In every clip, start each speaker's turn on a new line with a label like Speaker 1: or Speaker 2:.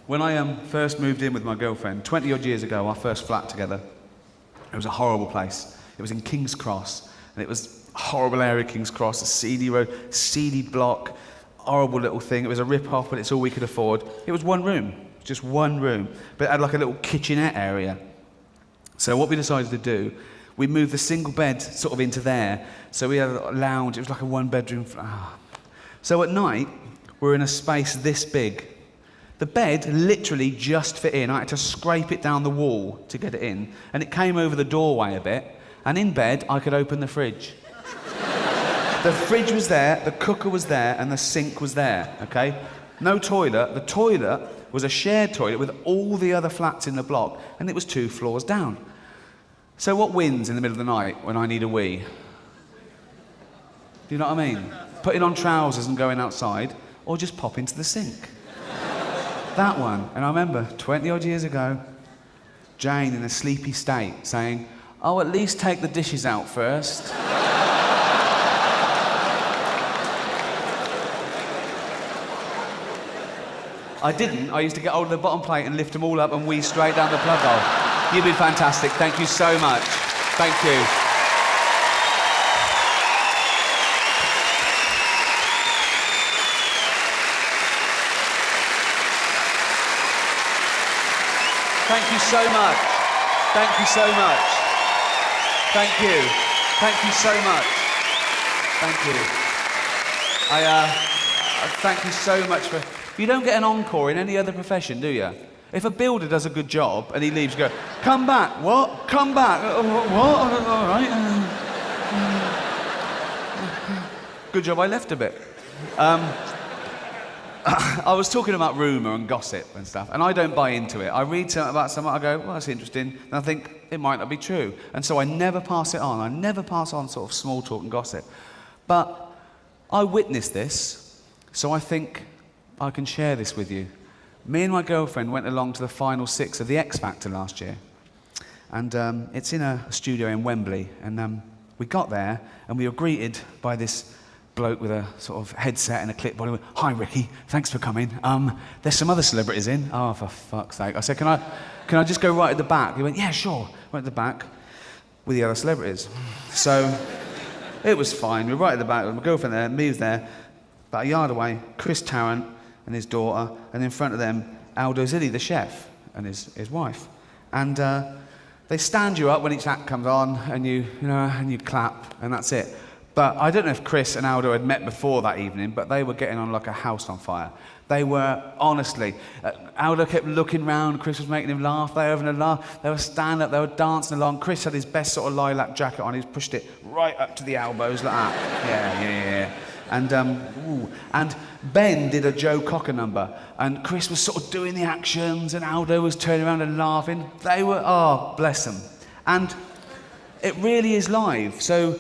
Speaker 1: When I first moved in with my girlfriend, 20 odd years ago, our first flat together, it was a horrible place. It was in King's Cross, and it was a horrible area, King's Cross, a seedy road, seedy block, horrible little thing. It was a rip-off, but it's all we could afford. It was one room, just one room, but it had like a little kitchenette area. So what we decided to do, we moved the single bed sort of into there. So we had a lounge, it was like a one-bedroom flat. So at night, we're in a space this big. The bed literally just fit in. I had to scrape it down the wall to get it in, and it came over the doorway a bit, and in bed, I could open the fridge. The fridge was there, the cooker was there, and the sink was there, okay? No toilet. The toilet was a shared toilet with all the other flats in the block, and it was 2 floors down. So what wins in the middle of the night when I need a wee? Do you know what I mean? Putting on trousers and going outside, or just pop into the sink. That one. And I remember 20 odd years ago, Jane in a sleepy state saying, "Oh, at least take the dishes out first." I didn't. I used to get hold of the bottom plate and lift them all up and wee straight down the plug hole. You've been fantastic. Thank you so much. Thank you. Thank you so much. Thank you so much. Thank you. Thank you so much. Thank you. Thank you so much for... You don't get an encore in any other profession, do you? If a builder does a good job and he leaves, you go, "Come back." "What? Come back." "What? All right." Good job I left a bit. I was talking about rumour and gossip and stuff, and I don't buy into it. I read something about someone, I go, "Well, that's interesting," and I think it might not be true. And so I never pass it on. I never pass on sort of small talk and gossip. But I witnessed this, so I think I can share this with you. Me and my girlfriend went along to the final 6 of the X Factor last year. And it's in a studio in Wembley. And we got there, and we were greeted by this bloke with a sort of headset and a clipboard. He went, "Hi, Ricky, thanks for coming. There's some other celebrities in." "Oh, for fuck's sake." I said, can I just go right at the back?" He went, "Yeah, sure." Went at the back with the other celebrities. So it was fine. We were right at the back with my girlfriend there, me was there. About a yard away, Chris Tarrant and his daughter, and in front of them, Aldo Zilli, the chef, and his wife. And they stand you up when each act comes on, and you clap, and that's it. But I don't know if Chris and Aldo had met before that evening, but they were getting on like a house on fire. They were, honestly, Aldo kept looking round, Chris was making him laugh, they were having a laugh, they were standing up, they were dancing along. Chris had his best sort of lilac jacket on, he's pushed it right up to the elbows like that. Yeah. And Ben did a Joe Cocker number, and Chris was sort of doing the actions, and Aldo was turning around and laughing. They were, oh, bless them. And it really is live. So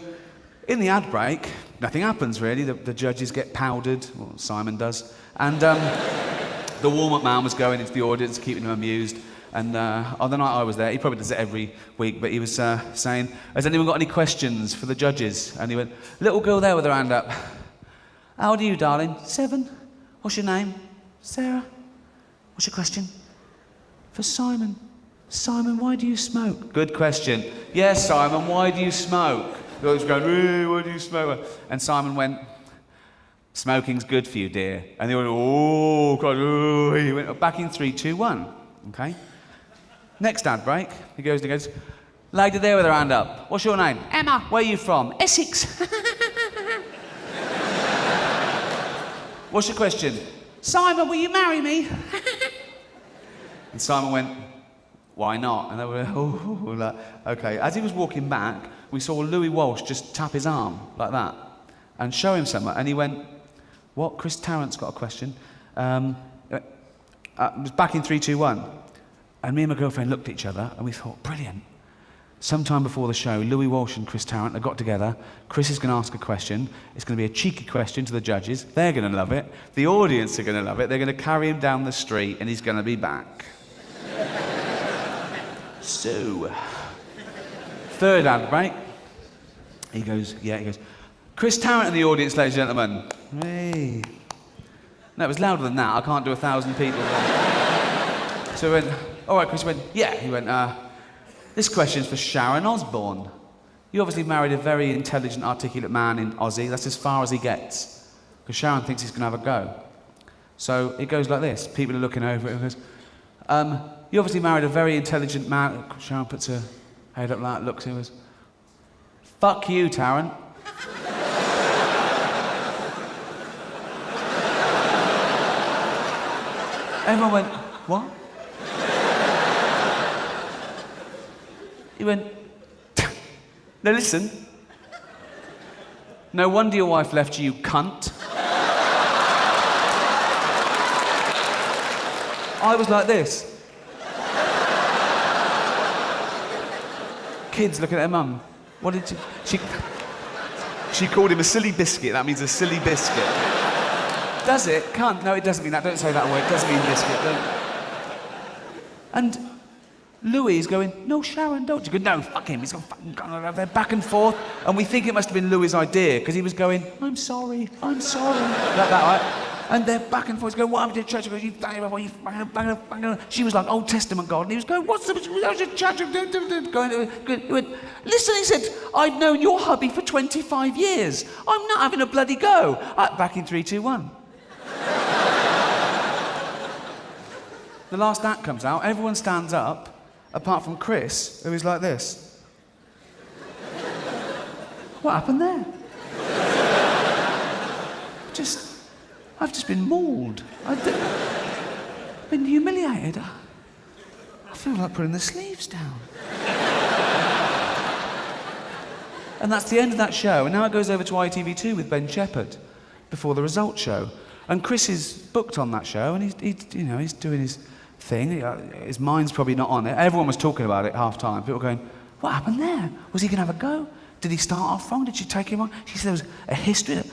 Speaker 1: in the ad break, nothing happens really. The judges get powdered, well, Simon does, and the warm-up man was going into the audience, keeping them amused. And on the night I was there, he probably does it every week, but he was saying, "Has anyone got any questions for the judges?" And he went, "Little girl there with her hand up. How old are you, darling?" "7. What's your name?" "Sarah." "What's your question?" "For Simon." "Simon, why do you smoke?" "Good question." "Yes, Simon, why do you smoke?" They was going, "Why do you smoke?" And Simon went, "Smoking's good for you, dear." And they went, "Oh, God." Oh. He went, "Back in 3, 2, 1. Okay. Next ad break, he goes, "Lady there with her hand up. What's your name?" "Emma." "Where are you from?" "Essex." "What's your question?" "Simon, will you marry me?" And Simon went, "Why not?" And they were like, okay. As he was walking back, we saw Louis Walsh just tap his arm like that and show him something. And he went, "What? Chris Tarrant's got a question." It was back in 3, 2, 1. And me and my girlfriend looked at each other and we thought, brilliant. Sometime before the show, Louis Walsh and Chris Tarrant have got together. Chris is going to ask a question. It's going to be a cheeky question to the judges. They're going to love it. The audience are going to love it. They're going to carry him down the street and he's going to be back. So, third ad break. He goes, "Chris Tarrant in the audience, ladies and gentlemen." Hey. No, it was louder than that. I can't do 1,000 people. So he went, all right, Chris. He went, yeah. He went, this question's for Sharon Osbourne. You obviously married a very intelligent, articulate man in Aussie. That's as far as he gets. Because Sharon thinks he's going to have a go. So it goes like this. People are looking over it and goes, you obviously married a very intelligent man. Sharon puts her head up like that, looks at him and goes, fuck you, Tarrant. Everyone went, what? He went, no, listen. No wonder your wife left you, cunt. I was like this. Kids looking at their mum. What did she called him a silly biscuit. That means a silly biscuit. Does it? Cunt? No, it doesn't mean that. Don't say that word. It doesn't mean biscuit. Don't. And Louis is going, no, Sharon, don't. You go, no, fuck him. He's going, fucking they're back and forth. And we think it must have been Louis' idea, because he was going, I'm sorry. Like that, right? And they're back and forth. He's going, what happened to church? He goes, you bang. She was like, Old Testament God. And he was going, what's the church? He went, listen, he said, I've known your hubby for 25 years. I'm not having a bloody go. Back in 3, 2, 1. The last act comes out. Everyone stands up, apart from Chris, who is like this. What happened there? I've just been mauled. I've been humiliated. I feel like putting the sleeves down. And that's the end of that show. And now it goes over to ITV2 with Ben Shepherd before the results show. And Chris is booked on that show, and he's doing his thing. His mind's probably not on it. Everyone was talking about it half time. People going, what happened there? Was he going to have a go? Did he start off wrong? Did she take him on? She said there was a history.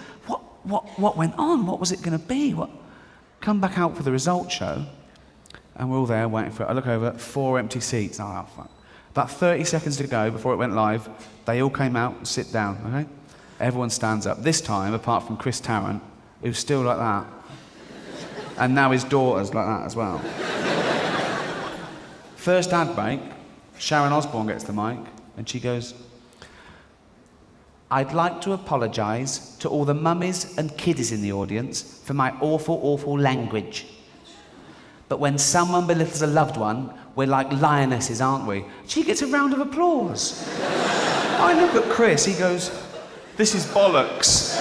Speaker 1: What went on? What was it going to be? Come back out for the results show, and we're all there waiting for it. I look over, 4 empty seats. Oh, fuck. About 30 seconds to go before it went live, they all came out and sit down, okay? Everyone stands up. This time, apart from Chris Tarrant, who's still like that, and now his daughter's like that as well. First ad break, Sharon Osbourne gets the mic, and she goes, I'd like to apologise to all the mummies and kiddies in the audience for my awful, awful language. But when someone belittles a loved one, we're like lionesses, aren't we? She gets a round of applause. I look at Chris, he goes, this is bollocks.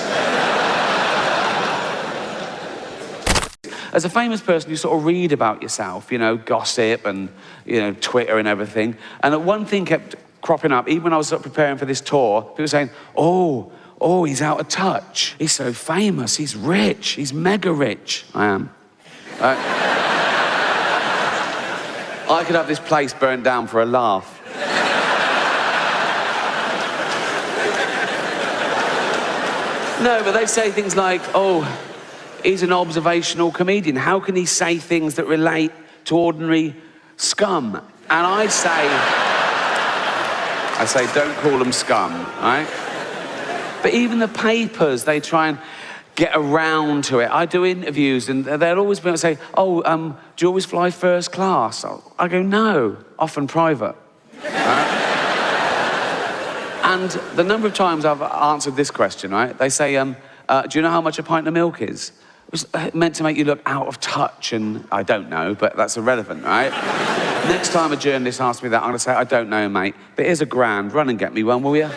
Speaker 1: As a famous person, you sort of read about yourself, gossip and, Twitter and everything. And one thing kept cropping up, even when I was sort of preparing for this tour, people saying, oh, he's out of touch. He's so famous, he's rich, he's mega rich. I am. I could have this place burnt down for a laugh. No, but they say things like, he's an observational comedian. How can he say things that relate to ordinary scum? And I say, don't call them scum, right? But even the papers, they try and get around to it. I do interviews, and they'll always be able to say, do you always fly first class? I go, no, often private. Right? And the number of times I've answered this question, right? They say, do you know how much a pint of milk is? It was meant to make you look out of touch, and I don't know, but that's irrelevant, right? Next time a journalist asks me that, I'm going to say, I don't know, mate, but here's £1,000. Run and get me one, will you? Is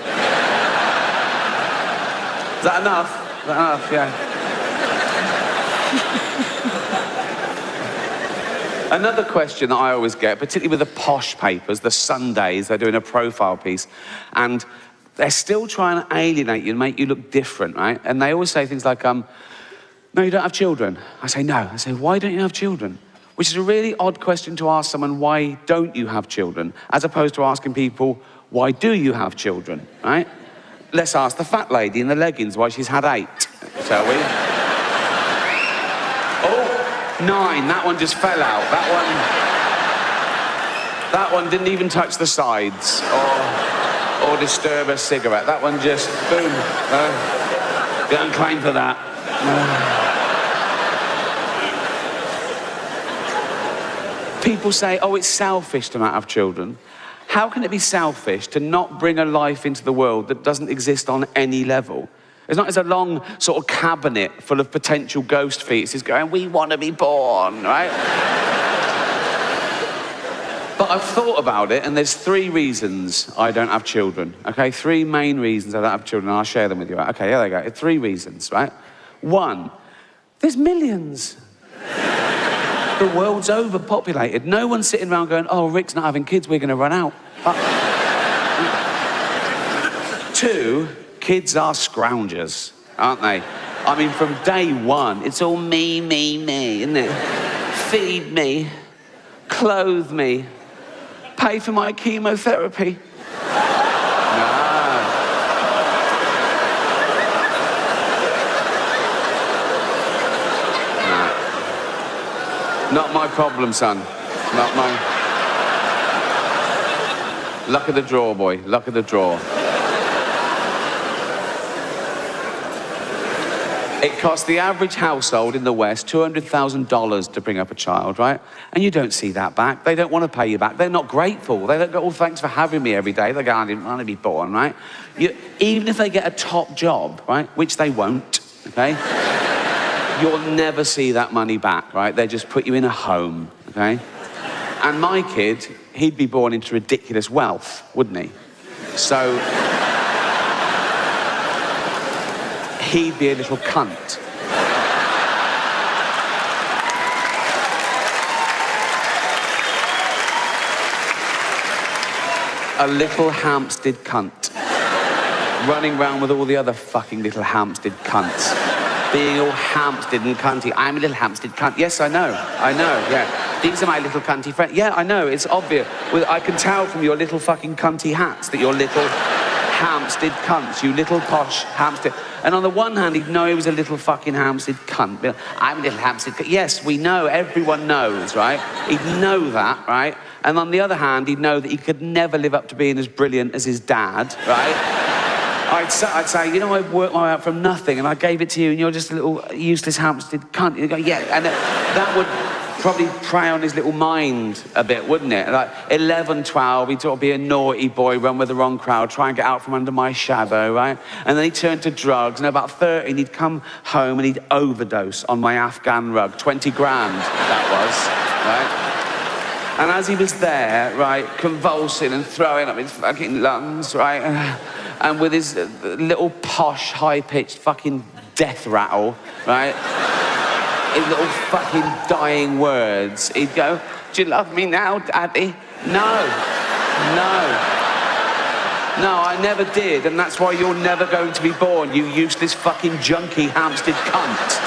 Speaker 1: that enough? Is that enough? Yeah. Another question that I always get, particularly with the posh papers, the Sundays, they're doing a profile piece, and they're still trying to alienate you and make you look different, right? And they always say things like, no, you don't have children. I say, no. I say, why don't you have children? Which is a really odd question to ask someone, why don't you have children? As opposed to asking people, why do you have children, right? Let's ask the fat lady in the leggings why she's had 8, shall we? 9, that one just fell out. That one didn't even touch the sides or disturb a cigarette. That one just, boom. Go and claim for that. 9 People say, oh, it's selfish to not have children. How can it be selfish to not bring a life into the world that doesn't exist on any level? It's not as a long sort of cabinet full of potential ghost fetuses going, we want to be born, right? But I've thought about it, and there's 3 reasons I don't have children, okay? 3 main reasons I don't have children, and I'll share them with you. Okay, here they go. 3 reasons, right? 1, there's millions. The world's overpopulated. No one's sitting around going, oh, Rick's not having kids, we're going to run out. 2, kids are scroungers, aren't they? I mean, from day 1, it's all me, isn't it? Feed me, clothe me, pay for my chemotherapy. Not my problem, son. Not my... Luck of the draw, boy. Luck of the draw. It costs the average household in the West $200,000 to bring up a child, right? And you don't see that back. They don't want to pay you back. They're not grateful. They don't go, oh, thanks for having me every day. They go, I didn't want to be born, right? Even if they get a top job, right, which they won't, okay? You'll never see that money back, right? They just put you in a home, okay? And my kid, he'd be born into ridiculous wealth, wouldn't he? So, he'd be a little cunt. A little Hampstead cunt. Running around with all the other fucking little Hampstead cunts. Being all Hampstead and cunty. I'm a little Hampstead cunt. Yes, I know, yeah. These are my little cunty friends. Yeah, I know, it's obvious. Well, I can tell from your little fucking cunty hats that you're little Hampstead cunts, you little posh Hampstead. And on the one hand, he'd know he was a little fucking Hampstead cunt. I'm a little Hampstead cunt. Yes, we know, everyone knows, right? He'd know that, right? And on the other hand, he'd know that he could never live up to being as brilliant as his dad, right? I'd say, you know, I worked my way out from nothing and I gave it to you and you're just a little useless Hampstead cunt. You go, yeah, and that would probably prey on his little mind a bit, wouldn't it? Like 11, 12, he'd sort of be a naughty boy, run with the wrong crowd, try and get out from under my shadow, right? And then he'd turn to drugs, and about 13, he'd come home and he'd overdose on my Afghan rug. 20 grand, that was, right? And as he was there, right, convulsing and throwing up his fucking lungs, right? And with his little posh, high-pitched fucking death rattle, right? His little fucking dying words, he'd go, do you love me now, Daddy? No, I never did, and that's why you're never going to be born, you useless fucking junkie Hampstead cunt.